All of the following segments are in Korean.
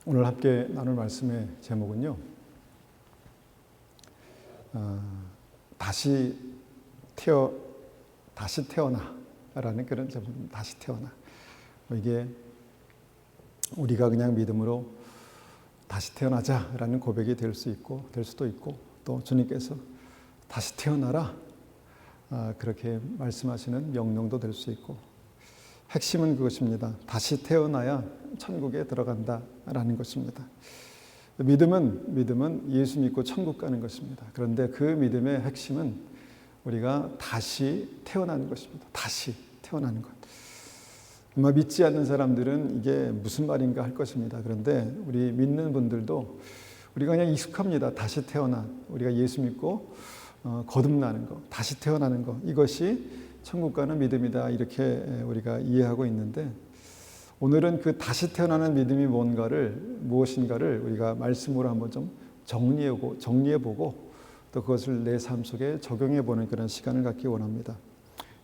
오늘 함께 나눌 말씀의 제목은요, 다시 태어나라는 그런 제목입니다. 다시 태어나. 이게 우리가 그냥 믿음으로 다시 태어나자라는 고백이 될 수도 있고, 또 주님께서 다시 태어나라 그렇게 말씀하시는 명령도 될 수 있고, 핵심은 그것입니다. 다시 태어나야 천국에 들어간다라는 것입니다. 믿음은 예수 믿고 천국 가는 것입니다. 그런데 그 믿음의 핵심은 우리가 다시 태어나는 것입니다. 다시 태어나는 것. 아마 믿지 않는 사람들은 이게 무슨 말인가 할 것입니다. 그런데 우리 믿는 분들도 우리가 그냥 익숙합니다. 다시 태어나, 우리가 예수 믿고 거듭나는 것, 다시 태어나는 것, 이것이 천국 가는 믿음이다, 이렇게 우리가 이해하고 있는데, 오늘은 그 다시 태어나는 믿음이 무엇인가를 우리가 말씀으로 한번 좀 정리해보고 또 그것을 내 삶 속에 적용해보는 그런 시간을 갖기 원합니다.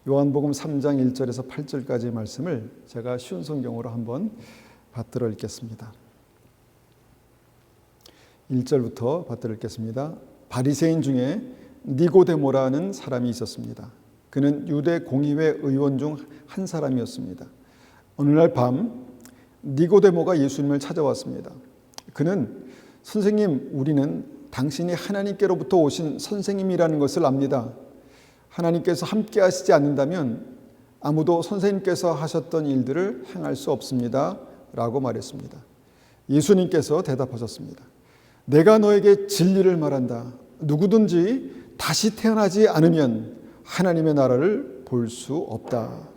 요한복음 3장 1절에서 8절까지 말씀을 제가 쉬운 성경으로 한번 받들어 읽겠습니다. 1절부터 받들어 읽겠습니다. 바리새인 중에 니고데모라는 사람이 있었습니다. 그는 유대 공의회 의원 중 한 사람이었습니다. 어느 날 밤 니고데모가 예수님을 찾아왔습니다. 그는 선생님, 우리는 당신이 하나님께로부터 오신 선생님이라는 것을 압니다. 하나님께서 함께 하시지 않는다면 아무도 선생님께서 하셨던 일들을 행할 수 없습니다. 라고 말했습니다. 예수님께서 대답하셨습니다. 내가 너에게 진리를 말한다. 누구든지 다시 태어나지 않으면 하나님의 나라를 볼 수 없다.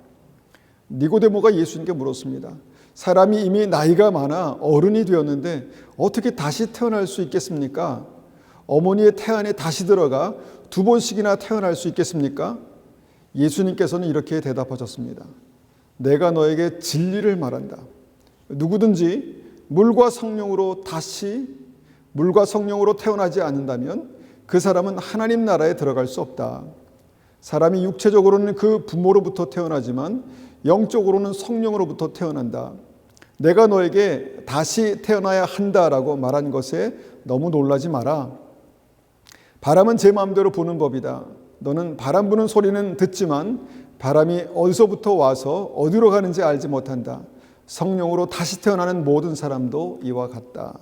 니고데모가 예수님께 물었습니다. 사람이 이미 나이가 많아 어른이 되었는데 어떻게 다시 태어날 수 있겠습니까? 어머니의 태안에 다시 들어가 두 번씩이나 태어날 수 있겠습니까? 예수님께서는 이렇게 대답하셨습니다. 내가 너에게 진리를 말한다. 누구든지 물과 성령으로 태어나지 않는다면 그 사람은 하나님 나라에 들어갈 수 없다. 사람이 육체적으로는 그 부모로부터 태어나지만 영적으로는 성령으로부터 태어난다. 내가 너에게 다시 태어나야 한다라고 말한 것에 너무 놀라지 마라. 바람은 제 마음대로 부는 법이다. 너는 바람 부는 소리는 듣지만 바람이 어디서부터 와서 어디로 가는지 알지 못한다. 성령으로 다시 태어나는 모든 사람도 이와 같다.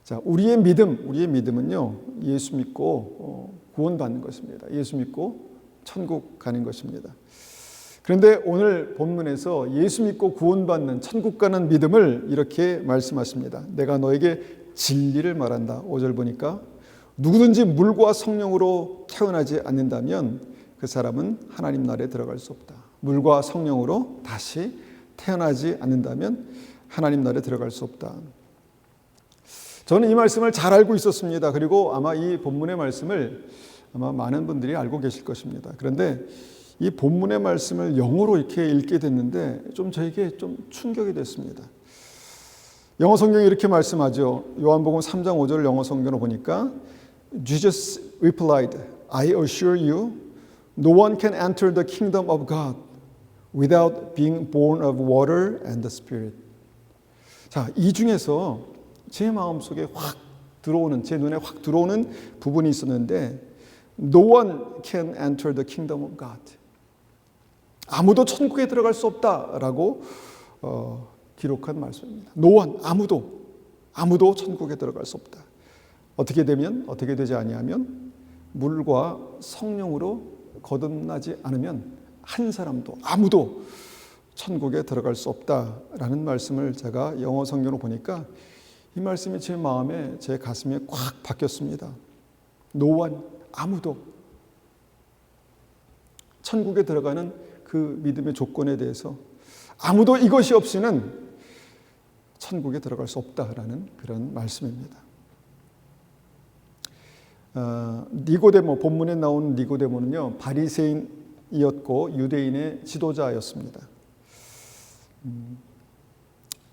자, 우리의 믿음은요, 예수 믿고 구원받는 것입니다. 예수 믿고 천국 가는 것입니다. 그런데 오늘 본문에서 예수 믿고 구원받는 천국 가는 믿음을 이렇게 말씀하십니다. 내가 너에게 진리를 말한다. 5절 보니까 누구든지 물과 성령으로 태어나지 않는다면 그 사람은 하나님 나라에 들어갈 수 없다. 물과 성령으로 다시 태어나지 않는다면 하나님 나라에 들어갈 수 없다. 저는 이 말씀을 잘 알고 있었습니다. 그리고 아마 이 본문의 말씀을 아마 많은 분들이 알고 계실 것입니다. 그런데 이 본문의 말씀을 영어로 이렇게 읽게 됐는데 저에게 좀 충격이 됐습니다. 영어 성경이 이렇게 말씀하죠. 요한복음 3장 5절을 영어 성경으로 보니까 Jesus replied, I assure you, no one can enter the kingdom of God without being born of water and the Spirit. 자, 이 중에서 제 마음속에 제 눈에 확 들어오는 부분이 있었는데, No one can enter the kingdom of God. 아무도 천국에 들어갈 수 없다라고 기록한 말씀입니다. No one, 아무도 천국에 들어갈 수 없다. 어떻게 되지 아니하면 물과 성령으로 거듭나지 않으면 한 사람도 아무도 천국에 들어갈 수 없다라는 말씀을 제가 영어 성경으로 보니까 이 말씀이 제 마음에, 제 가슴에 꽉 박혔습니다. No one, 아무도 천국에 들어가는 그 믿음의 조건에 대해서 아무도 이것이 없이는 천국에 들어갈 수 없다라는 그런 말씀입니다. 니고데모, 본문에 나온 니고데모는요, 바리새인이었고 유대인의 지도자였습니다.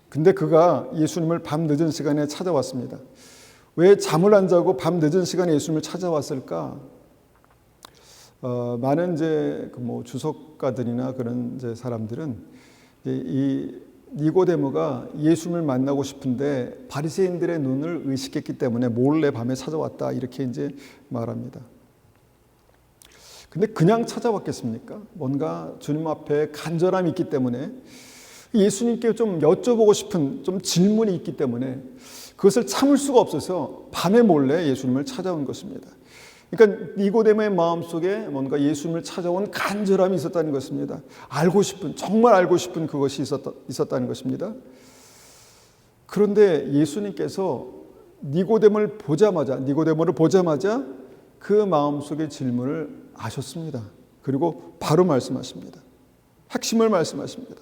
근데 그가 예수님을 밤 늦은 시간에 찾아왔습니다. 왜 잠을 안 자고 밤 늦은 시간에 예수님을 찾아왔을까? 많은 주석가들이나 그런 사람들은 이 니고데모가 예수님을 만나고 싶은데 바리새인들의 눈을 의식했기 때문에 몰래 밤에 찾아왔다 이렇게 이제 말합니다. 근데 그냥 찾아왔겠습니까? 뭔가 주님 앞에 간절함이 있기 때문에 예수님께 좀 여쭤보고 싶은 좀 질문이 있기 때문에 그것을 참을 수가 없어서 밤에 몰래 예수님을 찾아온 것입니다. 그러니까 니고데모의 마음속에 뭔가 예수님을 찾아온 간절함이 있었다는 것입니다. 알고 싶은, 정말 알고 싶은 그것이 있었다는 것입니다. 그런데 예수님께서 니고데모를 보자마자 그 마음속의 질문을 아셨습니다. 그리고 바로 말씀하십니다. 핵심을 말씀하십니다.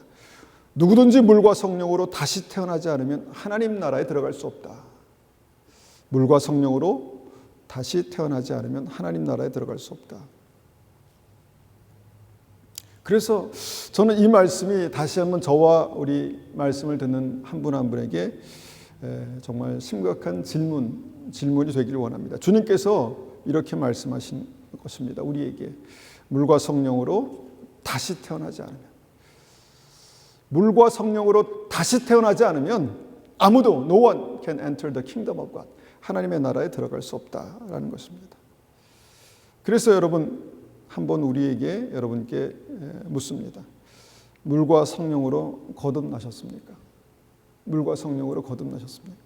누구든지 물과 성령으로 다시 태어나지 않으면 하나님 나라에 들어갈 수 없다. 물과 성령으로 다시 태어나지 않으면 하나님 나라에 들어갈 수 없다. 그래서 저는 이 말씀이 다시 한번 저와 우리 말씀을 듣는 한 분 한 분에게 정말 심각한 질문이 되기를 원합니다. 주님께서 이렇게 말씀하신 것입니다. 우리에게 물과 성령으로 다시 태어나지 않으면, 물과 성령으로 다시 태어나지 않으면 아무도 no one can enter the kingdom of God. 하나님의 나라에 들어갈 수 없다라는 것입니다. 그래서 여러분 한번 여러분께 묻습니다. 물과 성령으로 거듭나셨습니까? 물과 성령으로 거듭나셨습니까?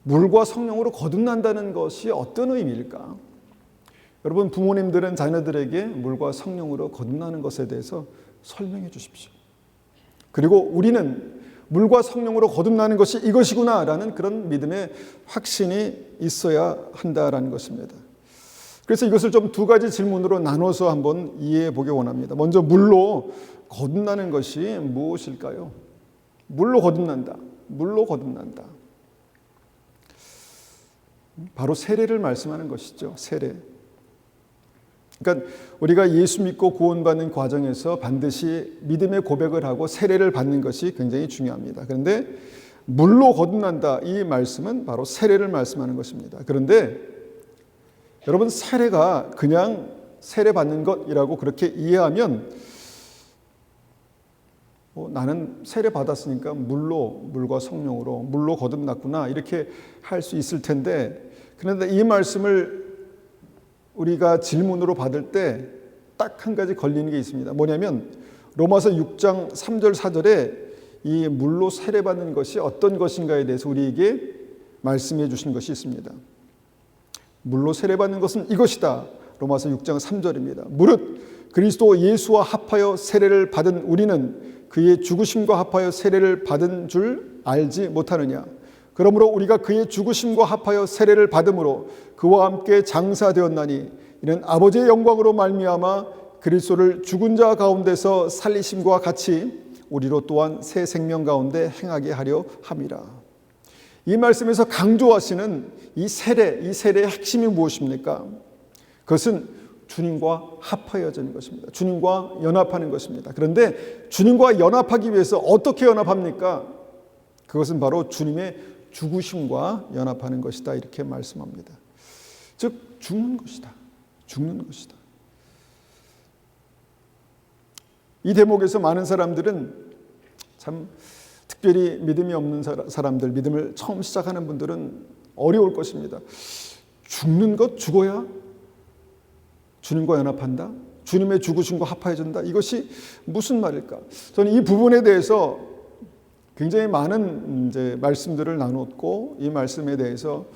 물과 성령으로 거듭난다는 것이 어떤 의미일까? 여러분 부모님들은 자녀들에게 물과 성령으로 거듭나는 것에 대해서 설명해 주십시오. 그리고 우리는 물과 성령으로 거듭나는 것이 이것이구나라는 그런 믿음의 확신이 있어야 한다라는 것입니다. 그래서 이것을 좀 두 가지 질문으로 나눠서 한번 이해해 보기 원합니다. 먼저 물로 거듭나는 것이 무엇일까요? 물로 거듭난다. 바로 세례를 말씀하는 것이죠. 세례. 그러니까 우리가 예수 믿고 구원받는 과정에서 반드시 믿음의 고백을 하고 세례를 받는 것이 굉장히 중요합니다. 그런데 물로 거듭난다 이 말씀은 바로 세례를 말씀하는 것입니다. 그런데 여러분 세례가 그냥 세례 받는 것이라고 그렇게 이해하면 나는 세례 받았으니까 물과 성령으로 물로 거듭났구나 이렇게 할 수 있을 텐데, 그런데 이 말씀을 우리가 질문으로 받을 때 딱 한 가지 걸리는 게 있습니다. 뭐냐면 로마서 6장 3절 4절에 이 물로 세례받는 것이 어떤 것인가에 대해서 우리에게 말씀해 주신 것이 있습니다. 물로 세례받는 것은 이것이다. 로마서 6장 3절입니다. 무릇 그리스도 예수와 합하여 세례를 받은 우리는 그의 죽으심과 합하여 세례를 받은 줄 알지 못하느냐. 그러므로 우리가 그의 죽으심과 합하여 세례를 받음으로 그와 함께 장사되었나니 이는 아버지의 영광으로 말미암아 그리스도를 죽은 자 가운데서 살리심과 같이 우리로 또한 새 생명 가운데 행하게 하려 함이라. 이 말씀에서 강조하시는 이 세례의 핵심이 무엇입니까? 그것은 주님과 합하여지는 것입니다. 주님과 연합하는 것입니다. 그런데 주님과 연합하기 위해서 어떻게 연합합니까? 그것은 바로 주님의 죽으심과 연합하는 것이다 이렇게 말씀합니다. 즉 죽는 것이다. 이 대목에서 많은 사람들은 참 특별히 믿음이 없는 사람들, 믿음을 처음 시작하는 분들은 어려울 것입니다. 죽는 것, 죽어야 주님과 연합한다? 주님의 죽으심과 합하여진다? 이것이 무슨 말일까? 저는 이 부분에 대해서 굉장히 많은 말씀들을 나눴고 이 말씀에 대해서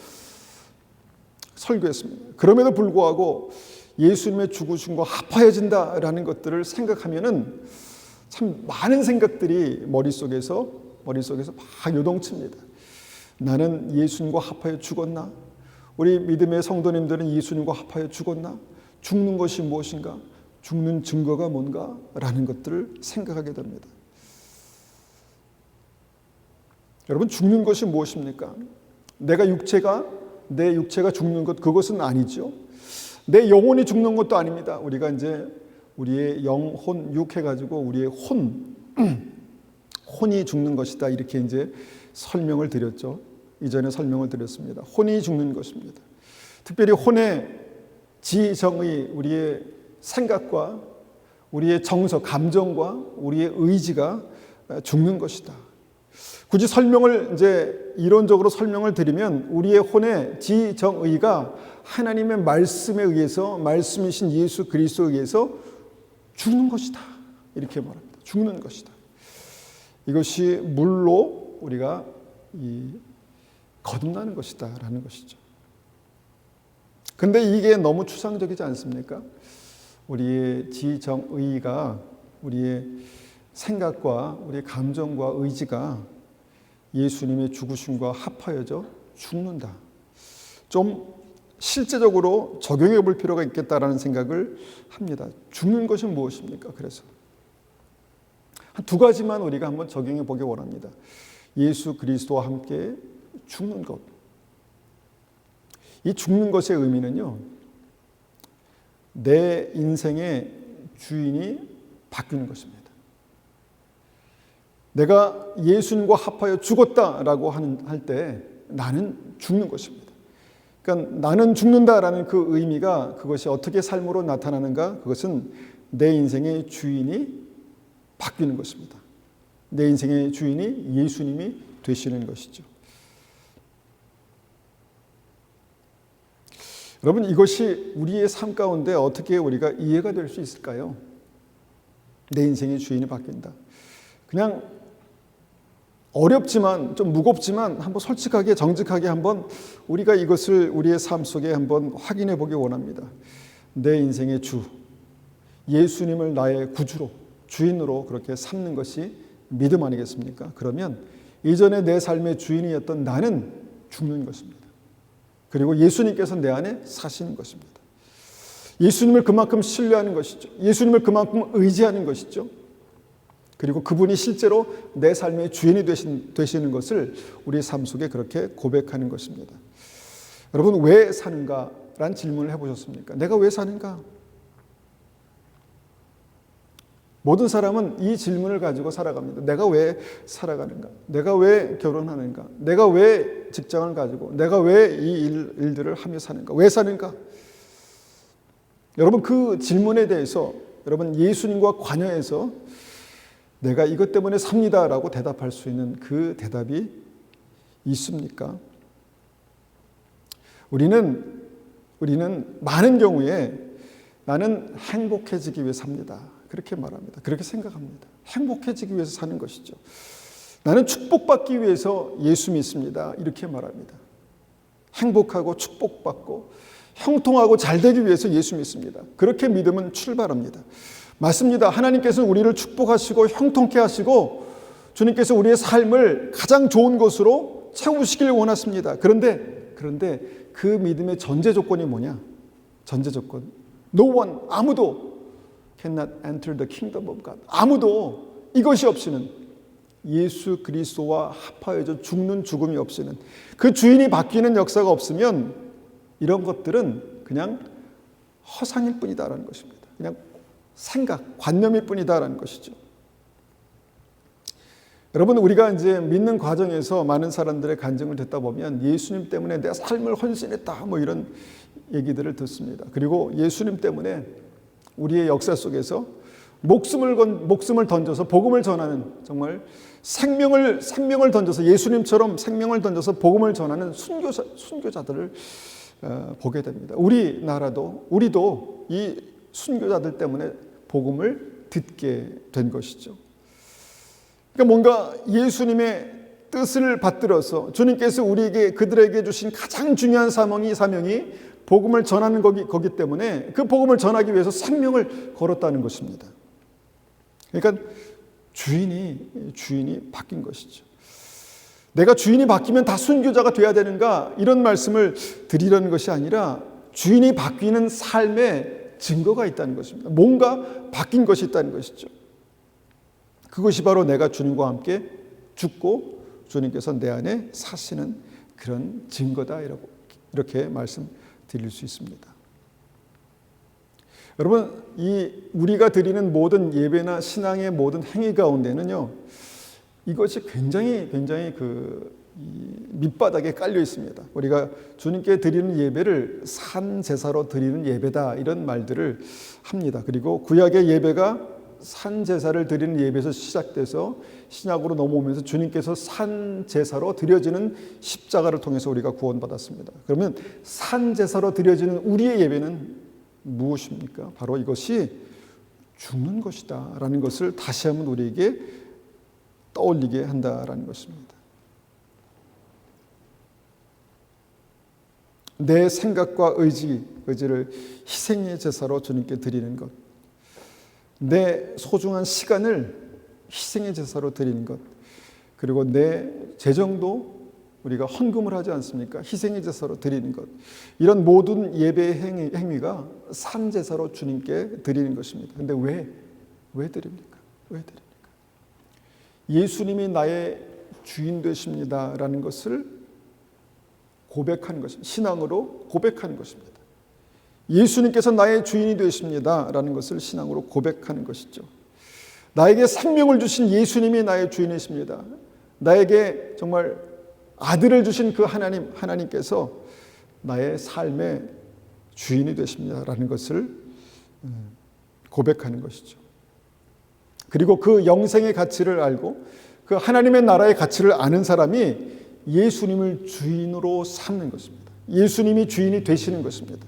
설교했습니다. 그럼에도 불구하고 예수님의 죽으심과 합하여진다라는 것들을 생각하면은 참 많은 생각들이 머릿속에서 막 요동칩니다. 나는 예수님과 합하여 죽었나? 우리 믿음의 성도님들은 예수님과 합하여 죽었나? 죽는 것이 무엇인가? 죽는 증거가 뭔가? 라는 것들을 생각하게 됩니다. 여러분 죽는 것이 무엇입니까? 내 육체가 죽는 것, 그것은 아니죠. 내 영혼이 죽는 것도 아닙니다. 우리가 이제 우리의 영혼, 육 해가지고 우리의 혼이 죽는 것이다. 이렇게 이제 설명을 드렸죠. 이전에 설명을 드렸습니다. 혼이 죽는 것입니다. 특별히 혼의 지정의 우리의 생각과 우리의 정서, 감정과 우리의 의지가 죽는 것이다. 굳이 이론적으로 설명을 드리면 우리의 혼의 지정의가 하나님의 말씀에 의해서, 말씀이신 예수 그리스도에 의해서 죽는 것이다. 이렇게 말합니다. 죽는 것이다. 이것이 물로 우리가 거듭나는 것이다 라는 것이죠. 근데 이게 너무 추상적이지 않습니까? 우리의 지정의가, 우리의 생각과 우리의 감정과 의지가 예수님의 죽으심과 합하여져 죽는다. 좀 실제적으로 적용해 볼 필요가 있겠다라는 생각을 합니다. 죽는 것이 무엇입니까? 그래서 한 두 가지만 우리가 한번 적용해 보기 원합니다. 예수 그리스도와 함께 죽는 것. 이 죽는 것의 의미는요, 내 인생의 주인이 바뀌는 것입니다. 내가 예수님과 합하여 죽었다라고 할 때 나는 죽는 것입니다. 그러니까 나는 죽는다라는 그 의미가, 그것이 어떻게 삶으로 나타나는가? 그것은 내 인생의 주인이 바뀌는 것입니다. 내 인생의 주인이 예수님이 되시는 것이죠. 여러분, 이것이 우리의 삶 가운데 어떻게 우리가 이해가 될 수 있을까요? 내 인생의 주인이 바뀐다. 그냥 어렵지만, 좀 무겁지만 한번 솔직하게, 정직하게 한번 우리가 이것을 우리의 삶 속에 한번 확인해 보기 원합니다. 내 인생의 주, 예수님을 나의 구주로, 주인으로 그렇게 삼는 것이 믿음 아니겠습니까? 그러면 이전에 내 삶의 주인이었던 나는 죽는 것입니다. 그리고 예수님께서 내 안에 사시는 것입니다. 예수님을 그만큼 신뢰하는 것이죠. 예수님을 그만큼 의지하는 것이죠. 그리고 그분이 실제로 내 삶의 주인이 되시는 것을 우리 삶 속에 그렇게 고백하는 것입니다. 여러분, 왜 사는가? 라는 질문을 해보셨습니까? 내가 왜 사는가? 모든 사람은 이 질문을 가지고 살아갑니다. 내가 왜 살아가는가? 내가 왜 결혼하는가? 내가 왜 직장을 가지고, 내가 왜 이 일들을 하며 사는가? 왜 사는가? 여러분, 그 질문에 대해서 여러분 예수님과 관여해서 내가 이것 때문에 삽니다라고 대답할 수 있는 그 대답이 있습니까? 우리는 많은 경우에 나는 행복해지기 위해 삽니다. 그렇게 말합니다. 그렇게 생각합니다. 행복해지기 위해서 사는 것이죠. 나는 축복받기 위해서 예수 믿습니다. 이렇게 말합니다. 행복하고 축복받고 형통하고 잘되기 위해서 예수 믿습니다. 그렇게 믿음은 출발합니다. 맞습니다. 하나님께서 우리를 축복하시고 형통케 하시고 주님께서 우리의 삶을 가장 좋은 것으로 채우시길 원하십니다. 그런데 그 믿음의 전제 조건이 뭐냐? 전제 조건. No one, 아무도 cannot enter the kingdom of God. 아무도 이것이 없이는, 예수 그리스도와 합하여져 죽는 죽음이 없이는, 그 주인이 바뀌는 역사가 없으면 이런 것들은 그냥 허상일 뿐이다라는 것입니다. 그냥 생각, 관념일 뿐이다라는 것이죠. 여러분, 우리가 이제 믿는 과정에서 많은 사람들의 간증을 듣다 보면 예수님 때문에 내 삶을 헌신했다 뭐 이런 얘기들을 듣습니다. 그리고 예수님 때문에 우리의 역사 속에서 목숨을 던져서 복음을 전하는, 정말 생명을 던져서, 예수님처럼 생명을 던져서 복음을 전하는 순교자들을 보게 됩니다. 우리도 이 순교자들 때문에 복음을 듣게 된 것이죠. 그러니까 뭔가 예수님의 뜻을 받들어서 주님께서 그들에게 주신 가장 중요한 사명이 복음을 전하는 거기 때문에 그 복음을 전하기 위해서 생명을 걸었다는 것입니다. 그러니까 주인이 바뀐 것이죠. 내가 주인이 바뀌면 다 순교자가 돼야 되는가? 이런 말씀을 드리려는 것이 아니라 주인이 바뀌는 삶의 증거가 있다는 것입니다. 뭔가 바뀐 것이 있다는 것이죠. 그것이 바로 내가 주님과 함께 죽고 주님께서 내 안에 사시는 그런 증거다, 이렇게 말씀드릴 수 있습니다. 여러분, 우리가 드리는 모든 예배나 신앙의 모든 행위 가운데는요, 이것이 굉장히 밑바닥에 깔려 있습니다. 우리가 주님께 드리는 예배를 산 제사로 드리는 예배다, 이런 말들을 합니다. 그리고 구약의 예배가 산 제사를 드리는 예배에서 시작돼서 신약으로 넘어오면서 주님께서 산 제사로 드려지는 십자가를 통해서 우리가 구원받았습니다. 그러면 산 제사로 드려지는 우리의 예배는 무엇입니까? 바로 이것이 죽는 것이다 라는 것을 다시 한번 우리에게 떠올리게 한다라는 것입니다. 내 생각과 의지를 희생의 제사로 주님께 드리는 것, 내 소중한 시간을 희생의 제사로 드리는 것, 그리고 내 재정도 우리가 헌금을 하지 않습니까? 희생의 제사로 드리는 것, 이런 모든 예배의 행위가 산 제사로 주님께 드리는 것입니다. 그런데 왜 드립니까? 왜 드립니까? 예수님이 나의 주인 되십니다 라는 것을 고백하는 것입니다. 신앙으로 고백하는 것입니다. 예수님께서 나의 주인이 되십니다 라는 것을 신앙으로 고백하는 것이죠. 나에게 생명을 주신 예수님이 나의 주인이십니다. 나에게 정말 아들을 주신 그 하나님께서 나의 삶의 주인이 되십니다 라는 것을 고백하는 것이죠. 그리고 그 영생의 가치를 알고 그 하나님의 나라의 가치를 아는 사람이 예수님을 주인으로 삼는 것입니다. 예수님이 주인이 되시는 것입니다.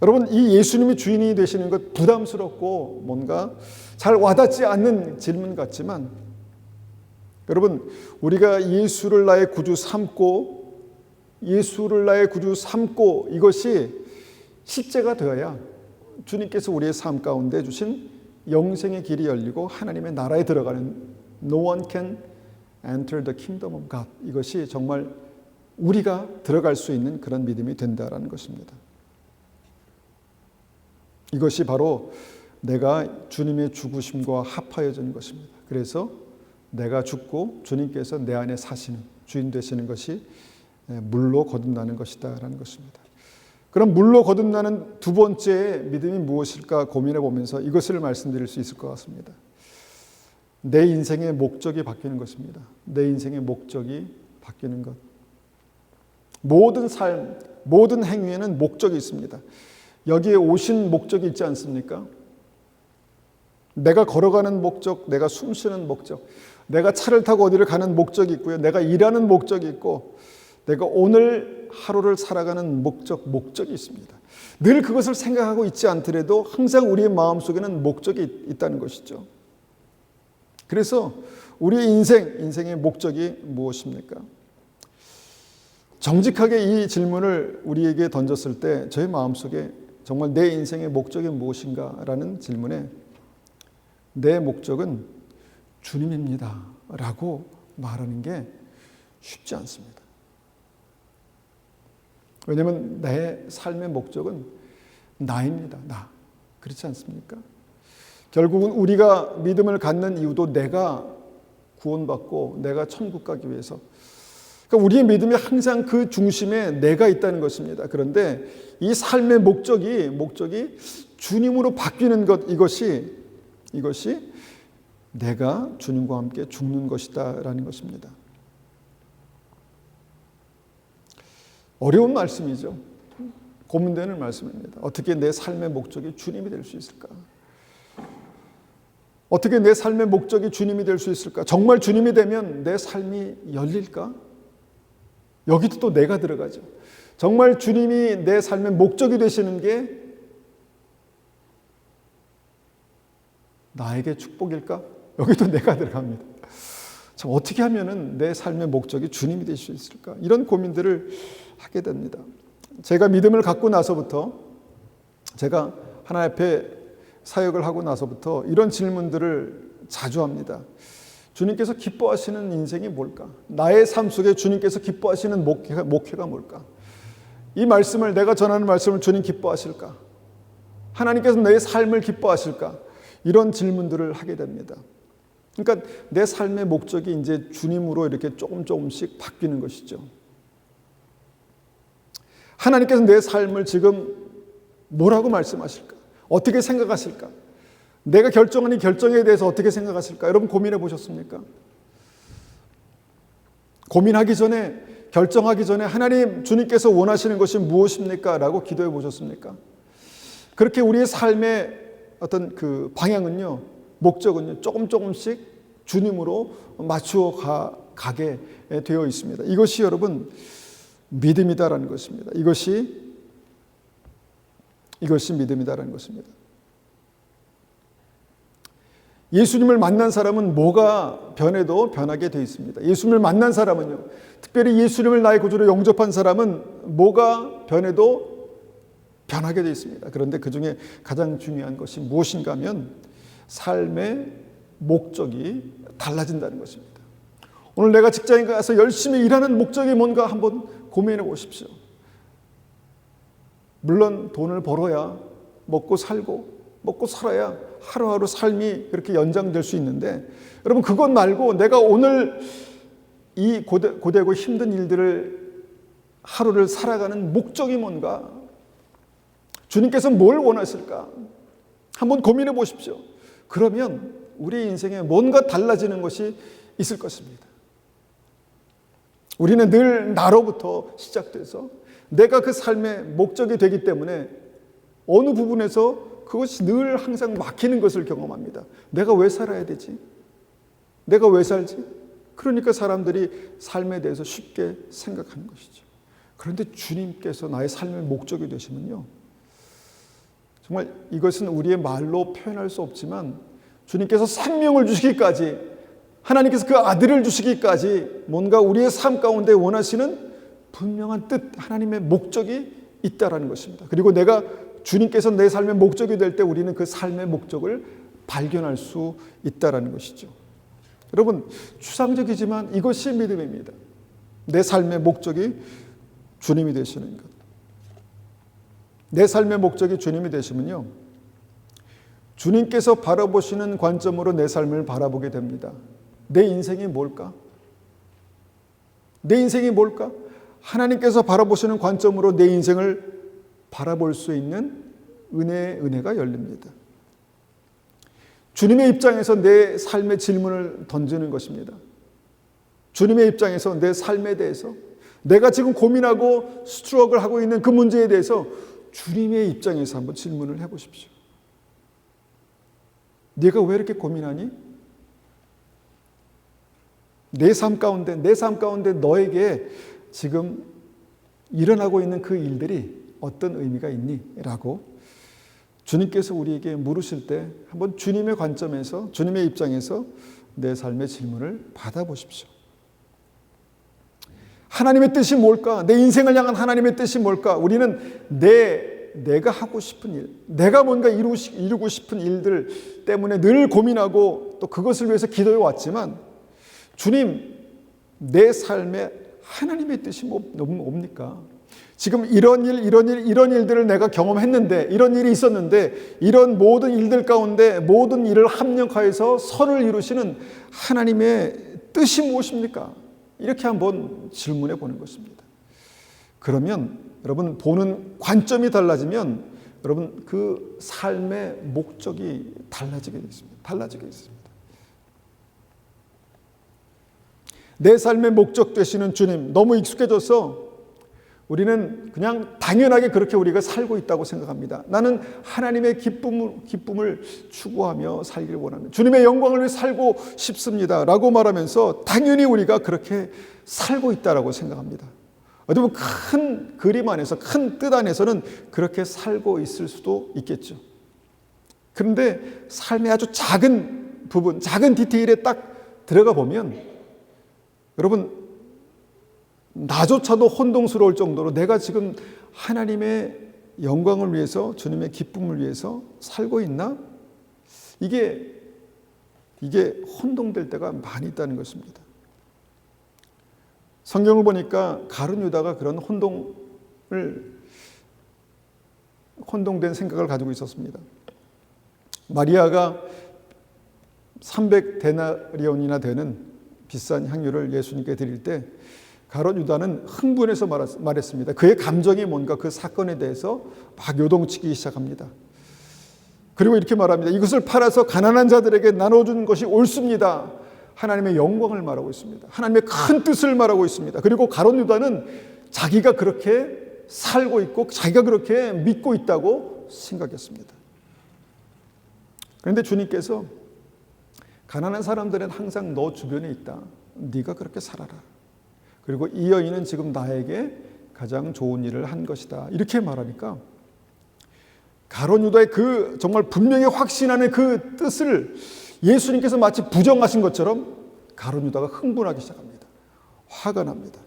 여러분, 이 예수님이 주인이 되시는 것 부담스럽고 뭔가 잘 와닿지 않는 질문 같지만, 여러분, 우리가 예수를 나의 구주 삼고 이것이 실제가 되어야 주님께서 우리의 삶 가운데 주신 영생의 길이 열리고 하나님의 나라에 들어가는 No one can enter the kingdom of God, 이것이 정말 우리가 들어갈 수 있는 그런 믿음이 된다라는 것입니다. 이것이 바로 내가 주님의 죽으심과 합하여진 것입니다. 그래서 내가 죽고 주님께서 내 안에 사시는 주인 되시는 것이 물로 거듭나는 것이다 라는 것입니다. 그럼 물로 거듭나는 두 번째 믿음이 무엇일까 고민해 보면서 이것을 말씀드릴 수 있을 것 같습니다. 내 인생의 목적이 바뀌는 것입니다. 내 인생의 목적이 바뀌는 것. 모든 삶, 모든 행위에는 목적이 있습니다. 여기에 오신 목적이 있지 않습니까? 내가 걸어가는 목적, 내가 숨쉬는 목적, 내가 차를 타고 어디를 가는 목적이 있고요. 내가 일하는 목적이 있고, 내가 오늘 하루를 살아가는 목적이 있습니다. 늘 그것을 생각하고 있지 않더라도 항상 우리의 마음속에는 목적이 있다는 것이죠. 그래서 우리의 인생의 목적이 무엇입니까? 정직하게 이 질문을 우리에게 던졌을 때 저의 마음속에 정말 내 인생의 목적이 무엇인가 라는 질문에 내 목적은 주님입니다 라고 말하는 게 쉽지 않습니다. 왜냐하면 내 삶의 목적은 나입니다. 나. 그렇지 않습니까? 결국은 우리가 믿음을 갖는 이유도 내가 구원받고 내가 천국 가기 위해서, 그러니까 우리의 믿음이 항상 그 중심에 내가 있다는 것입니다. 그런데 이 삶의 목적이 주님으로 바뀌는 것, 이것이 내가 주님과 함께 죽는 것이다 라는 것입니다. 어려운 말씀이죠. 고민되는 말씀입니다. 어떻게 내 삶의 목적이 주님이 될 수 있을까? 어떻게 내 삶의 목적이 주님이 될 수 있을까? 정말 주님이 되면 내 삶이 열릴까? 여기도 또 내가 들어가죠. 정말 주님이 내 삶의 목적이 되시는 게 나에게 축복일까? 여기도 내가 들어갑니다. 참 어떻게 하면은 내 삶의 목적이 주님이 될 수 있을까? 이런 고민들을 하게 됩니다. 제가 믿음을 갖고 나서부터, 제가 하나님 앞에 사역을 하고 나서부터 이런 질문들을 자주 합니다. 주님께서 기뻐하시는 인생이 뭘까? 나의 삶 속에 주님께서 기뻐하시는 목회가 뭘까? 이 말씀을, 내가 전하는 말씀을 주님 기뻐하실까? 하나님께서 내 삶을 기뻐하실까? 이런 질문들을 하게 됩니다. 그러니까 내 삶의 목적이 이제 주님으로 이렇게 조금씩 바뀌는 것이죠. 하나님께서 내 삶을 지금 뭐라고 말씀하실까? 어떻게 생각하실까? 내가 결정한 이 결정에 대해서 어떻게 생각하실까? 여러분 고민해 보셨습니까? 고민하기 전에, 결정하기 전에 하나님, 주님께서 원하시는 것이 무엇입니까? 라고 기도해 보셨습니까? 그렇게 우리의 삶의 어떤 그 방향은요, 목적은요, 조금씩 주님으로 맞추어 가게 되어 있습니다. 이것이 여러분 믿음이다라는 것입니다. 이것이 믿음이다라는 것입니다. 예수님을 만난 사람은 뭐가 변해도 변하게 되어 있습니다. 예수님을 만난 사람은요, 특별히 예수님을 나의 구주로 영접한 사람은 뭐가 변해도 변하게 되어 있습니다. 그런데 그 중에 가장 중요한 것이 무엇인가 하면 삶의 목적이 달라진다는 것입니다. 오늘 내가 직장에 가서 열심히 일하는 목적이 뭔가 한번 고민해 보십시오. 물론 돈을 벌어야 먹고 살아야 하루하루 삶이 그렇게 연장될 수 있는데, 여러분 그것 말고 내가 오늘 이 고되고 힘든 일들을 하루를 살아가는 목적이 뭔가, 주님께서 뭘 원하실까 한번 고민해 보십시오. 그러면 우리 인생에 뭔가 달라지는 것이 있을 것입니다. 우리는 늘 나로부터 시작돼서 내가 그 삶의 목적이 되기 때문에 어느 부분에서 그것이 늘 항상 막히는 것을 경험합니다. 내가 왜 살아야 되지? 내가 왜 살지? 그러니까 사람들이 삶에 대해서 쉽게 생각하는 것이죠. 그런데 주님께서 나의 삶의 목적이 되시면요, 정말 이것은 우리의 말로 표현할 수 없지만 주님께서 생명을 주시기까지, 하나님께서 그 아들을 주시기까지 뭔가 우리의 삶 가운데 원하시는 분명한 뜻, 하나님의 목적이 있다라는 것입니다. 그리고 내가 주님께서 내 삶의 목적이 될 때 우리는 그 삶의 목적을 발견할 수 있다라는 것이죠. 여러분, 추상적이지만 이것이 믿음입니다. 내 삶의 목적이 주님이 되시는 것. 내 삶의 목적이 주님이 되시면요, 주님께서 바라보시는 관점으로 내 삶을 바라보게 됩니다. 내 인생이 뭘까? 내 인생이 뭘까? 하나님께서 바라보시는 관점으로 내 인생을 바라볼 수 있는 은혜가 열립니다. 주님의 입장에서 내 삶의 질문을 던지는 것입니다. 주님의 입장에서 내 삶에 대해서, 내가 지금 고민하고 스트러글 하고 있는 그 문제에 대해서 주님의 입장에서 한번 질문을 해보십시오. 네가 왜 이렇게 고민하니? 내 삶 가운데 너에게 지금 일어나고 있는 그 일들이 어떤 의미가 있니? 라고 주님께서 우리에게 물으실 때 한번 주님의 관점에서, 주님의 입장에서 내 삶의 질문을 받아보십시오. 하나님의 뜻이 뭘까? 내 인생을 향한 하나님의 뜻이 뭘까? 우리는 내가 하고 싶은 일, 내가 뭔가 이루고 싶은 일들 때문에 늘 고민하고 또 그것을 위해서 기도해 왔지만, 주님, 내 삶에 하나님의 뜻이 뭡니까? 지금 이런 일들을 내가 경험했는데, 이런 일이 있었는데, 이런 모든 일들 가운데 모든 일을 합력하여서 선을 이루시는 하나님의 뜻이 무엇입니까? 이렇게 한번 질문해 보는 것입니다. 그러면 여러분, 보는 관점이 달라지면 여러분 그 삶의 목적이 달라지게 있습니다. 내 삶의 목적 되시는 주님, 너무 익숙해져서 우리는 그냥 당연하게 그렇게 우리가 살고 있다고 생각합니다. 나는 하나님의 기쁨을 추구하며 살기를 원합니다. 주님의 영광을 위해 살고 싶습니다 라고 말하면서 당연히 우리가 그렇게 살고 있다고 생각합니다. 어떻게 보면 큰 그림 안에서, 큰 뜻 안에서는 그렇게 살고 있을 수도 있겠죠. 그런데 삶의 아주 작은 부분, 작은 디테일에 딱 들어가 보면 여러분, 나조차도 혼동스러울 정도로 내가 지금 하나님의 영광을 위해서, 주님의 기쁨을 위해서 살고 있나? 이게 혼동될 때가 많이 있다는 것입니다. 성경을 보니까 가룟 유다가 그런 혼동된 생각을 가지고 있었습니다. 마리아가 300데나리온이나 되는 비싼 향유를 예수님께 드릴 때 가룟 유다는 흥분해서 말했습니다. 그의 감정이 뭔가 그 사건에 대해서 막 요동치기 시작합니다. 그리고 이렇게 말합니다. 이것을 팔아서 가난한 자들에게 나눠준 것이 옳습니다. 하나님의 영광을 말하고 있습니다. 하나님의 큰 뜻을 말하고 있습니다. 그리고 가룟 유다는 자기가 그렇게 살고 있고 자기가 그렇게 믿고 있다고 생각했습니다. 그런데 주님께서 가난한 사람들은 항상 너 주변에 있다. 네가 그렇게 살아라. 그리고 이 여인은 지금 나에게 가장 좋은 일을 한 것이다. 이렇게 말하니까 가룟 유다의 그 정말 분명히 확신하는 그 뜻을 예수님께서 마치 부정하신 것처럼 가룟 유다가 흥분하기 시작합니다. 화가 납니다.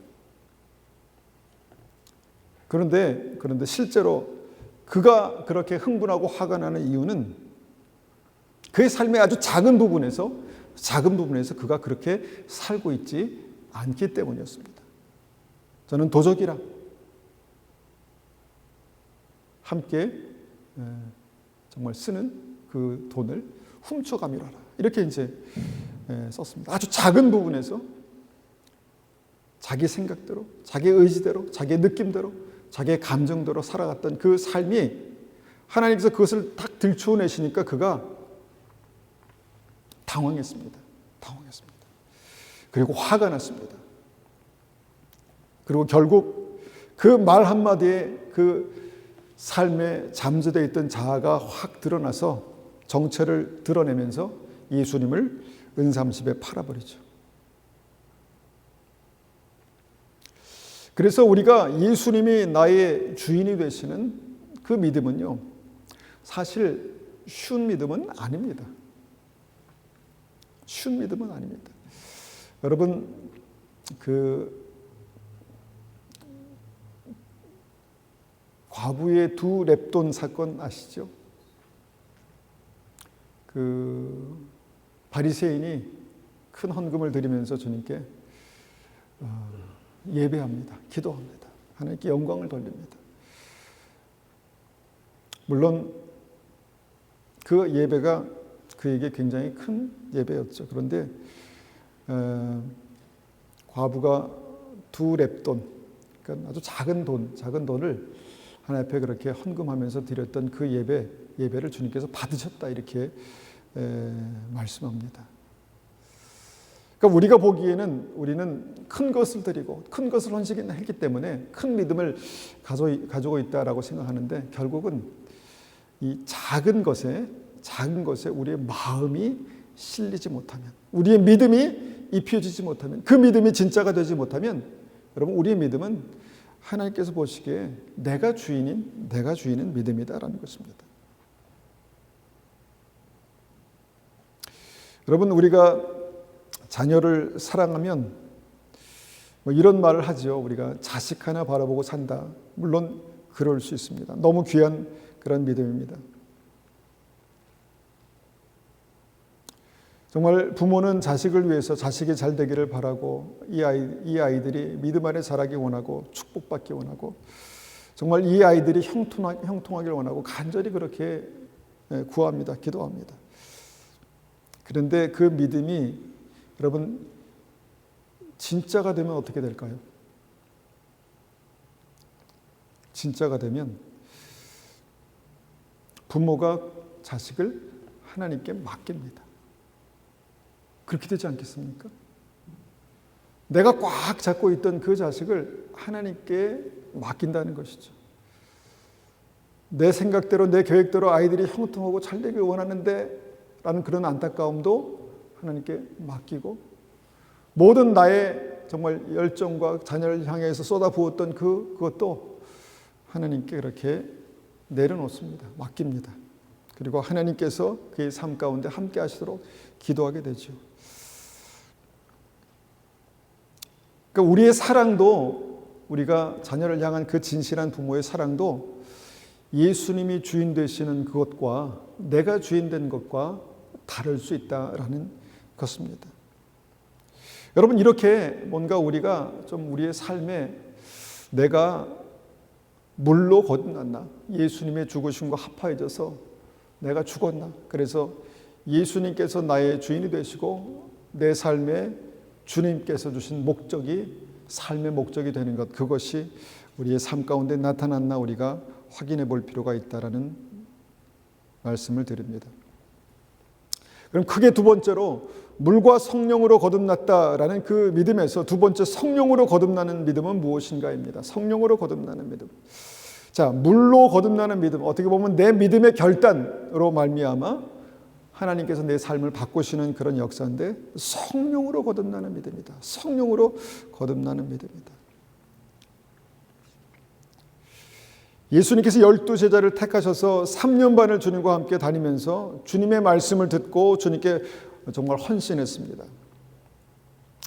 그런데 실제로 그가 그렇게 흥분하고 화가 나는 이유는 그의 삶의 아주 작은 부분에서 그가 그렇게 살고 있지 않기 때문이었습니다. 저는 도적이랑 함께 정말 쓰는 그 돈을 훔쳐가미라라. 이렇게 이제 썼습니다. 아주 작은 부분에서 자기 생각대로, 자기 의지대로, 자기 느낌대로, 자기의 감정대로 살아갔던 그 삶이 하나님께서 그것을 딱 들추어내시니까 그가 당황했습니다. 그리고 화가 났습니다. 그리고 결국 그 말 한마디에 그 삶에 잠재되어 있던 자아가 확 드러나서 정체를 드러내면서 예수님을 은삼십에 팔아버리죠. 그래서 우리가 예수님이 나의 주인이 되시는 그 믿음은요, 사실 쉬운 믿음은 아닙니다. 쉬운 믿음은 아닙니다. 여러분, 그 과부의 두 렙돈 사건 아시죠? 그 바리새인이 큰 헌금을 드리면서 주님께 예배합니다. 기도합니다. 하나님께 영광을 돌립니다. 물론 그 예배가 그에게 굉장히 큰 예배였죠. 그런데 과부가 두 렙돈, 그러니까 아주 작은 돈을 하나님 앞에 그렇게 헌금하면서 드렸던 그 예배를 주님께서 받으셨다, 이렇게 말씀합니다. 그러니까 우리가 보기에는 우리는 큰 것을 드리고 큰 것을 헌신했기 때문에 큰 믿음을 가지고 있다라고 생각하는데, 결국은 이 작은 것에 우리의 마음이 실리지 못하면, 우리의 믿음이 입혀지지 못하면, 그 믿음이 진짜가 되지 못하면, 여러분, 우리의 믿음은 하나님께서 보시기에 내가 주인인 믿음이다라는 것입니다. 여러분, 우리가 자녀를 사랑하면 이런 말을 하죠. 우리가 자식 하나 바라보고 산다. 물론 그럴 수 있습니다. 너무 귀한 그런 믿음입니다. 정말 부모는 자식을 위해서 자식이 잘 되기를 바라고, 이 아이들이 믿음 안에 자라기 원하고 축복받기 원하고, 정말 이 아이들이 형통하기를 원하고 간절히 그렇게 구합니다. 기도합니다. 그런데 그 믿음이 여러분 진짜가 되면 어떻게 될까요? 진짜가 되면 부모가 자식을 하나님께 맡깁니다. 그렇게 되지 않겠습니까? 내가 꽉 잡고 있던 그 자식을 하나님께 맡긴다는 것이죠. 내 생각대로, 내 계획대로 아이들이 형통하고 잘 되길 원하는데 라는 그런 안타까움도 하나님께 맡기고, 모든 나의 정말 열정과 자녀를 향해서 쏟아부었던 그것도 하나님께 그렇게 내려놓습니다. 맡깁니다. 그리고 하나님께서 그의 삶 가운데 함께 하시도록 기도하게 되죠. 그러니까 우리의 사랑도, 우리가 자녀를 향한 그 진실한 부모의 사랑도 예수님이 주인 되시는 그것과 내가 주인 된 것과 다를 수 있다라는 것입니다. 여러분, 이렇게 뭔가 우리가 좀 우리의 삶에 내가 물로 거듭났나, 예수님의 죽으심과 합하여져서 내가 죽었나, 그래서 예수님께서 나의 주인이 되시고 내 삶에 주님께서 주신 목적이, 삶의 목적이 되는 것, 그것이 우리의 삶 가운데 나타났나 우리가 확인해 볼 필요가 있다라는 말씀을 드립니다. 그럼 크게 두 번째로 물과 성령으로 거듭났다라는 그 믿음에서 두 번째, 성령으로 거듭나는 믿음은 무엇인가입니다. 성령으로 거듭나는 믿음. 자, 물로 거듭나는 믿음, 어떻게 보면 내 믿음의 결단으로 말미암아 하나님께서 내 삶을 바꾸시는 그런 역사인데 성령으로 거듭나는 믿음이다. 성령으로 거듭나는 믿음이다. 예수님께서 12제자를 택하셔서 3년 반을 주님과 함께 다니면서 주님의 말씀을 듣고 주님께 정말 헌신했습니다.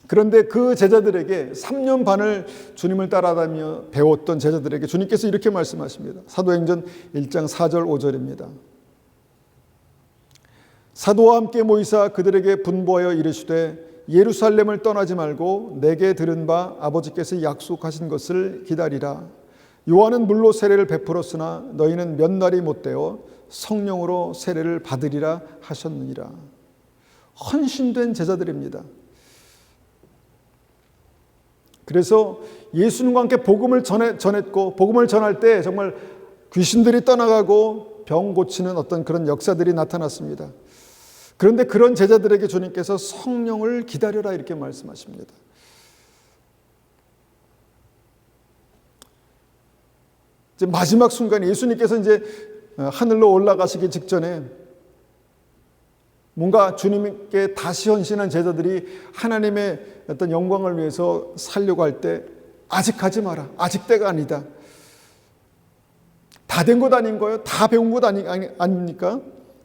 그런데 그 제자들에게 3년 반을 주님을 따라다니며 배웠던 제자들에게 주님께서 이렇게 말씀하십니다. 사도행전 1장 4절 5절입니다. 사도와 함께 모이사 그들에게 분부하여 이르시되 예루살렘을 떠나지 말고 내게 들은 바 아버지께서 약속하신 것을 기다리라. 요한은 물로 세례를 베풀었으나 너희는 몇 날이 못되어 성령으로 세례를 받으리라 하셨느니라. 헌신된 제자들입니다. 그래서 예수님과 함께 복음을 전했고 복음을 전할 때 정말 귀신들이 떠나가고 병 고치는 어떤 그런 역사들이 나타났습니다. 그런데 그런 제자들에게 주님께서 성령을 기다려라 이렇게 말씀하십니다. 이제 마지막 순간에 예수님께서 이제 하늘로 올라가시기 직전에 뭔가 주님께 다시 헌신한 제자들이 하나님의 어떤 영광을 위해서 살려고 할 때 아직 하지 마라. 아직 때가 아니다. 다 된 것 아닌 거예요? 다 배운 것 아닙니까?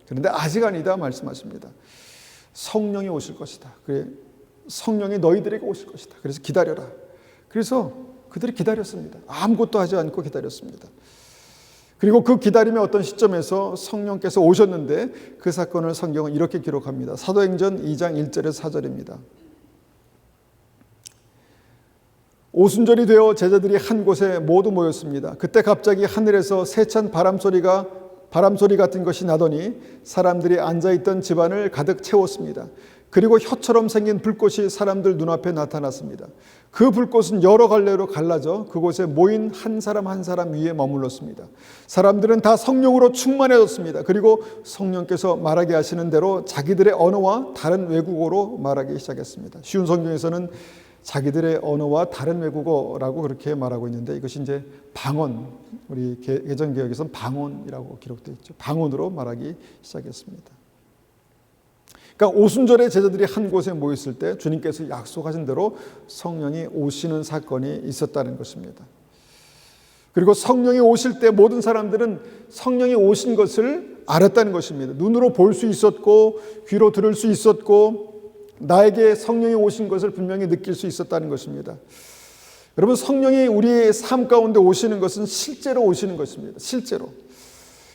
그런데 아직 아니다 말씀하십니다. 성령이 오실 것이다. 그래, 성령이 너희들에게 오실 것이다. 그래서 기다려라. 그래서 그들이 기다렸습니다. 아무것도 하지 않고 기다렸습니다. 그리고 그 기다림의 어떤 시점에서 성령께서 오셨는데 그 사건을 성경은 이렇게 기록합니다. 사도행전 2장 1절에서 4절입니다. 오순절이 되어 제자들이 한 곳에 모두 모였습니다. 그때 갑자기 하늘에서 세찬 바람소리 같은 것이 나더니 사람들이 앉아있던 집안을 가득 채웠습니다. 그리고 혀처럼 생긴 불꽃이 사람들 눈앞에 나타났습니다. 그 불꽃은 여러 갈래로 갈라져 그곳에 모인 한 사람 한 사람 위에 머물렀습니다. 사람들은 다 성령으로 충만해졌습니다. 그리고 성령께서 말하게 하시는 대로 자기들의 언어와 다른 외국어로 말하기 시작했습니다. 쉬운 성경에서는 자기들의 언어와 다른 외국어라고 그렇게 말하고 있는데 이것이 이제 방언, 우리 개정개혁에서는 방언이라고 기록되어 있죠. 방언으로 말하기 시작했습니다. 그러니까 오순절에 제자들이 한 곳에 모였을 때 주님께서 약속하신 대로 성령이 오시는 사건이 있었다는 것입니다. 그리고 성령이 오실 때 모든 사람들은 성령이 오신 것을 알았다는 것입니다. 눈으로 볼 수 있었고 귀로 들을 수 있었고 나에게 성령이 오신 것을 분명히 느낄 수 있었다는 것입니다. 여러분, 성령이 우리의 삶 가운데 오시는 것은 실제로 오시는 것입니다. 실제로.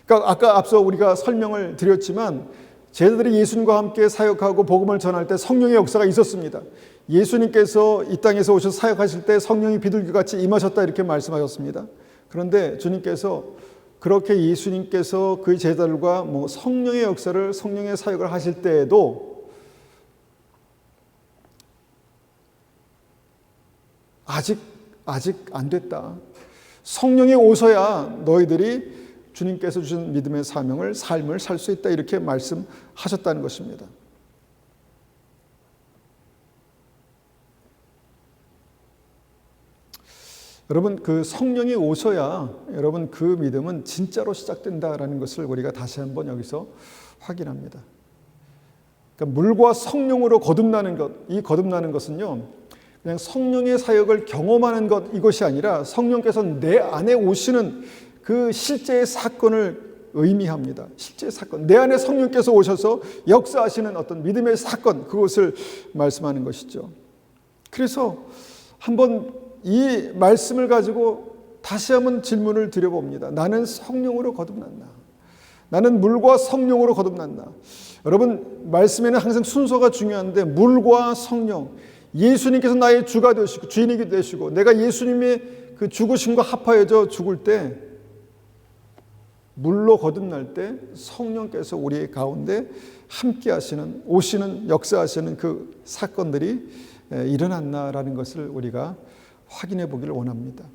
그러니까 아까 앞서 우리가 설명을 드렸지만 제자들이 예수님과 함께 사역하고 복음을 전할 때 성령의 역사가 있었습니다. 예수님께서 이 땅에서 오셔서 사역하실 때 성령이 비둘기같이 임하셨다 이렇게 말씀하셨습니다. 그런데 주님께서 그렇게 예수님께서 그 제자들과 성령의 역사를 성령의 사역을 하실 때에도 아직 안 됐다. 성령이 오셔야 너희들이 주님께서 주신 믿음의 삶을 살 수 있다 이렇게 말씀하셨다는 것입니다. 여러분, 그 성령이 오셔야 여러분 그 믿음은 진짜로 시작된다라는 것을 우리가 다시 한번 여기서 확인합니다. 그러니까 물과 성령으로 거듭나는 것, 이 거듭나는 것은요, 그냥 성령의 사역을 경험하는 것 이것이 아니라 성령께서 내 안에 오시는 그 실제의 사건을 의미합니다. 실제의 사건. 내 안에 성령께서 오셔서 역사하시는 어떤 믿음의 사건, 그것을 말씀하는 것이죠. 그래서 한번 이 말씀을 가지고 다시 한번 질문을 드려봅니다. 나는 성령으로 거듭났나? 나는 물과 성령으로 거듭났나? 여러분, 말씀에는 항상 순서가 중요한데 물과 성령, 예수님께서 나의 주가 되시고 주인이 되시고 내가 예수님의 그 죽으심과 합하여져 죽을 때 물로 거듭날 때 성령께서 우리 가운데 함께 하시는, 오시는, 역사하시는 그 사건들이 일어났나라는 것을 우리가 확인해 보기를 원합니다.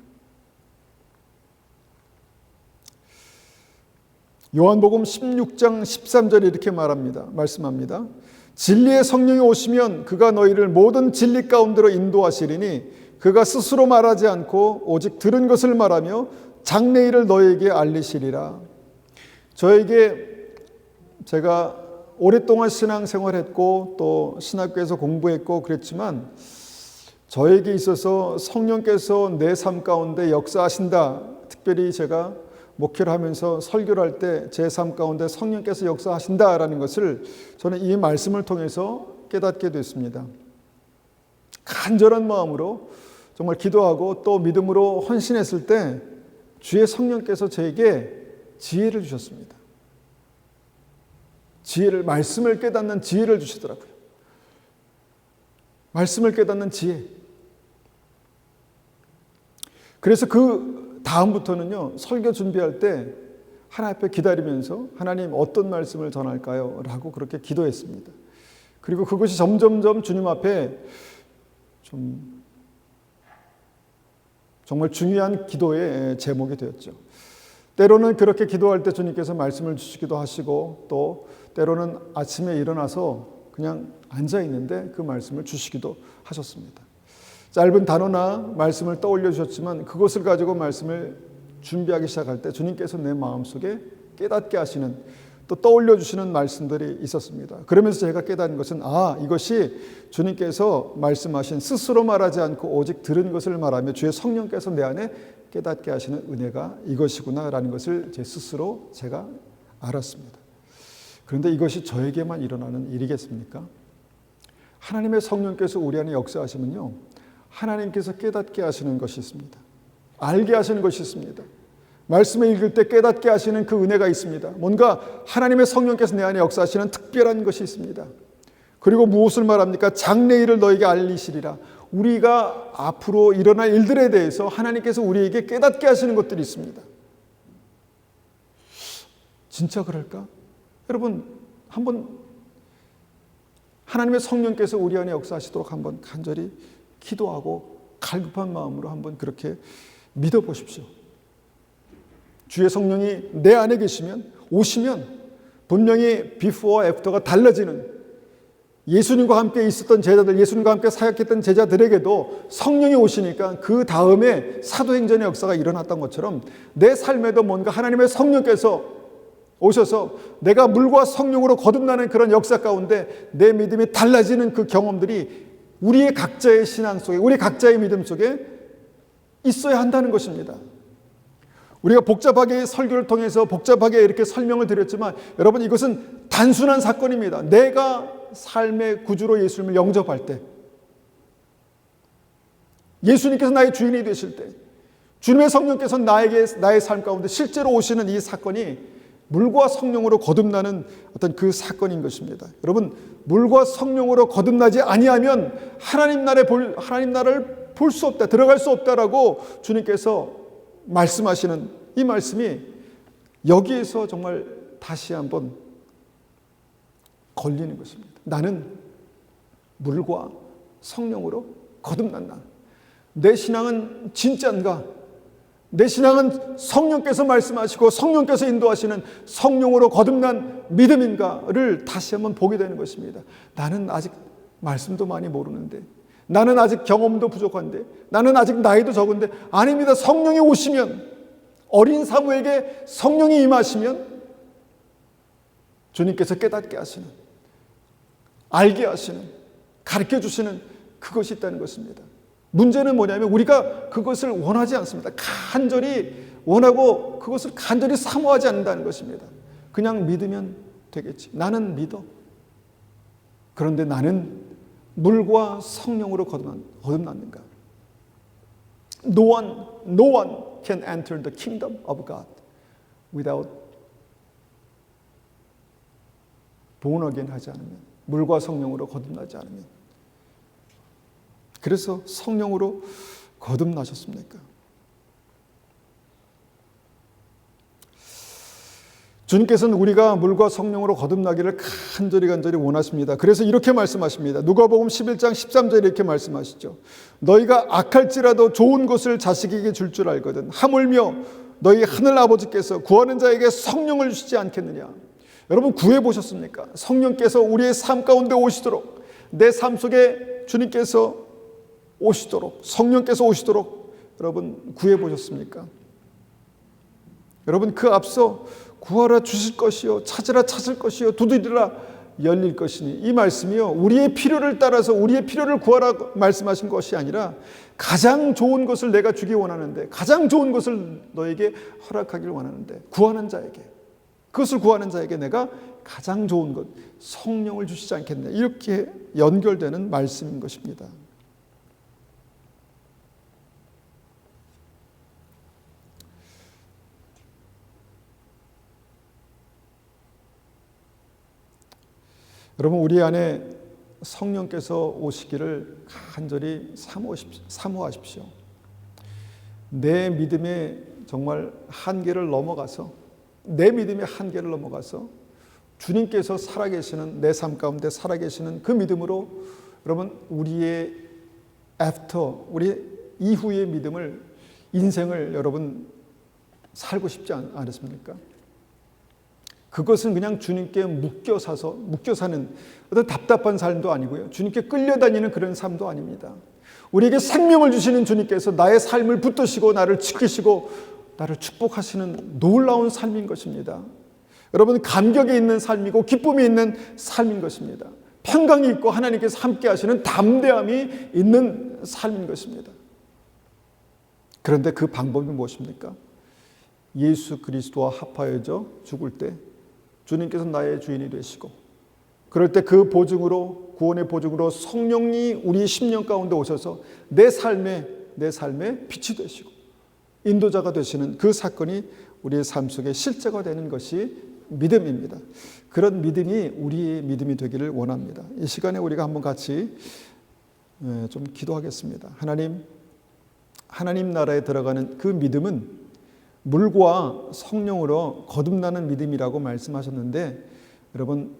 요한복음 16장 13절에 이렇게 말씀합니다. 진리의 성령이 오시면 그가 너희를 모든 진리 가운데로 인도하시리니 그가 스스로 말하지 않고 오직 들은 것을 말하며 장래일을 너희에게 알리시리라. 제가 오랫동안 신앙생활했고 또 신학교에서 공부했고 그랬지만 저에게 있어서 성령께서 내 삶 가운데 역사하신다. 특별히 제가 목회를 하면서 설교를 할 때 제 삶 가운데 성령께서 역사하신다라는 것을 저는 이 말씀을 통해서 깨닫게 됐습니다. 간절한 마음으로 정말 기도하고 또 믿음으로 헌신했을 때 주의 성령께서 저에게 지혜를 주셨습니다. 지혜를, 말씀을 깨닫는 지혜를 주시더라고요. 말씀을 깨닫는 지혜. 그래서 그 다음부터는요, 설교 준비할 때 하나님 앞에 기다리면서 하나님 어떤 말씀을 전할까요? 라고 그렇게 기도했습니다. 그리고 그것이 점점점 주님 앞에 좀 정말 중요한 기도의 제목이 되었죠. 때로는 그렇게 기도할 때 주님께서 말씀을 주시기도 하시고 또 때로는 아침에 일어나서 그냥 앉아 있는데 그 말씀을 주시기도 하셨습니다. 짧은 단어나 말씀을 떠올려 주셨지만 그것을 가지고 말씀을 준비하기 시작할 때 주님께서 내 마음속에 깨닫게 하시는 또 떠올려 주시는 말씀들이 있었습니다. 그러면서 제가 깨닫는 것은 이것이 주님께서 말씀하신 스스로 말하지 않고 오직 들은 것을 말하며 주의 성령께서 내 안에 깨닫게 하시는 은혜가 이것이구나라는 것을 제 스스로 제가 알았습니다. 그런데 이것이 저에게만 일어나는 일이겠습니까? 하나님의 성령께서 우리 안에 역사하시면요, 하나님께서 깨닫게 하시는 것이 있습니다. 알게 하시는 것이 있습니다. 말씀을 읽을 때 깨닫게 하시는 그 은혜가 있습니다. 뭔가 하나님의 성령께서 내 안에 역사하시는 특별한 것이 있습니다. 그리고 무엇을 말합니까? 장래일을 너에게 알리시리라. 우리가 앞으로 일어날 일들에 대해서 하나님께서 우리에게 깨닫게 하시는 것들이 있습니다. 진짜 그럴까? 여러분, 한번 하나님의 성령께서 우리 안에 역사하시도록 한번 간절히 기도하고 갈급한 마음으로 한번 그렇게 믿어보십시오. 주의 성령이 내 안에 계시면, 오시면 분명히 비포와 애프터가 달라지는, 예수님과 함께 있었던 제자들, 예수님과 함께 사역했던 제자들에게도 성령이 오시니까 그 다음에 사도행전의 역사가 일어났던 것처럼 내 삶에도 뭔가 하나님의 성령께서 오셔서 내가 물과 성령으로 거듭나는 그런 역사 가운데 내 믿음이 달라지는 그 경험들이 우리의 각자의 신앙 속에, 우리 각자의 믿음 속에 있어야 한다는 것입니다. 우리가 복잡하게 설교를 통해서 복잡하게 이렇게 설명을 드렸지만 여러분, 이것은 단순한 사건입니다. 내가 삶의 구주로 예수님을 영접할 때, 예수님께서 나의 주인이 되실 때, 주님의 성령께서 나의 삶 가운데 실제로 오시는 이 사건이 물과 성령으로 거듭나는 어떤 그 사건인 것입니다. 여러분, 물과 성령으로 거듭나지 아니하면 하나님 나라를 볼 수 없다, 들어갈 수 없다라고 주님께서 말씀하시는 이 말씀이 여기에서 정말 다시 한번 걸리는 것입니다. 나는 물과 성령으로 거듭난다. 내 신앙은 진짜인가? 내 신앙은 성령께서 말씀하시고 성령께서 인도하시는 성령으로 거듭난 믿음인가를 다시 한번 보게 되는 것입니다. 나는 아직 말씀도 많이 모르는데, 나는 아직 경험도 부족한데, 나는 아직 나이도 적은데, 아닙니다. 성령이 오시면, 어린 사무에게 성령이 임하시면 주님께서 깨닫게 하시는, 알게 하시는, 가르쳐 주시는 그것이 있다는 것입니다. 문제는 뭐냐면 우리가 그것을 원하지 않습니다. 간절히 원하고 그것을 간절히 사모하지 않는다는 것입니다. 그냥 믿으면 되겠지. 나는 믿어. 그런데 나는 물과 성령으로 거듭났는가? No one can enter the kingdom of God without born again 하지 않으면, 물과 성령으로 거듭나지 않으면. 그래서 성령으로 거듭나셨습니까? 주님께서는 우리가 물과 성령으로 거듭나기를 간절히 원하십니다. 그래서 이렇게 말씀하십니다. 누가복음 11장 13절에 이렇게 말씀하시죠. 너희가 악할지라도 좋은 것을 자식에게 줄 줄 알거든 하물며 너희 하늘 아버지께서 구하는 자에게 성령을 주시지 않겠느냐. 여러분, 구해보셨습니까? 성령께서 우리의 삶 가운데 오시도록, 내 삶 속에 주님께서 오시도록, 성령께서 오시도록 여러분 구해보셨습니까? 여러분, 그 앞서 구하라 주실 것이요, 찾으라 찾을 것이요, 두드리라 열릴 것이니, 이 말씀이요, 우리의 필요를 따라서 우리의 필요를 구하라고 말씀하신 것이 아니라 가장 좋은 것을 내가 주기 원하는데, 가장 좋은 것을 너에게 허락하기를 원하는데, 구하는 자에게, 그것을 구하는 자에게 내가 가장 좋은 것, 성령을 주시지 않겠냐, 이렇게 연결되는 말씀인 것입니다. 여러분, 우리 안에 성령께서 오시기를 간절히 사모하십시오. 내 믿음의 정말 한계를 넘어가서, 내 믿음의 한계를 넘어가서 주님께서 살아계시는, 내 삶 가운데 살아계시는 그 믿음으로 여러분, 우리의 우리 이후의 믿음을, 인생을 여러분 살고 싶지 않으십니까? 그것은 그냥 주님께 묶여 사는 어떤 답답한 삶도 아니고요, 주님께 끌려다니는 그런 삶도 아닙니다. 우리에게 생명을 주시는 주님께서 나의 삶을 붙드시고 나를 지키시고 나를 축복하시는 놀라운 삶인 것입니다. 여러분, 감격이 있는 삶이고 기쁨이 있는 삶인 것입니다. 평강이 있고 하나님께서 함께 하시는 담대함이 있는 삶인 것입니다. 그런데 그 방법이 무엇입니까? 예수 그리스도와 합하여져 죽을 때 주님께서 나의 주인이 되시고, 그럴 때 그 보증으로, 구원의 보증으로 성령이 우리 심령 가운데 오셔서 내 삶에 빛이 되시고 인도자가 되시는 그 사건이 우리의 삶 속에 실제가 되는 것이 믿음입니다. 그런 믿음이 우리의 믿음이 되기를 원합니다. 이 시간에 우리가 한번 같이 좀 기도하겠습니다. 하나님 나라에 들어가는 그 믿음은 물과 성령으로 거듭나는 믿음이라고 말씀하셨는데, 여러분,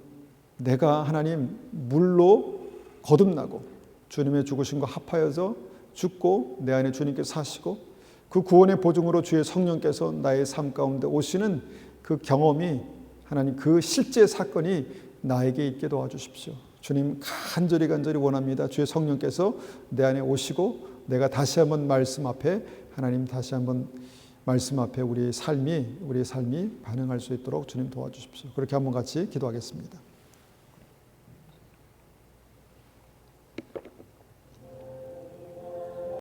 내가 하나님 물로 거듭나고 주님의 죽으심과 합하여서 죽고 내 안에 주님께서 사시고 그 구원의 보증으로 주의 성령께서 나의 삶 가운데 오시는 그 경험이, 하나님 그 실제 사건이 나에게 있게 도와주십시오. 주님, 간절히 원합니다. 주의 성령께서 내 안에 오시고 내가 다시 한번 말씀 앞에, 하나님 다시 한번 말씀 앞에 우리의 삶이 반응할 수 있도록 주님 도와주십시오. 그렇게 한번 같이 기도하겠습니다.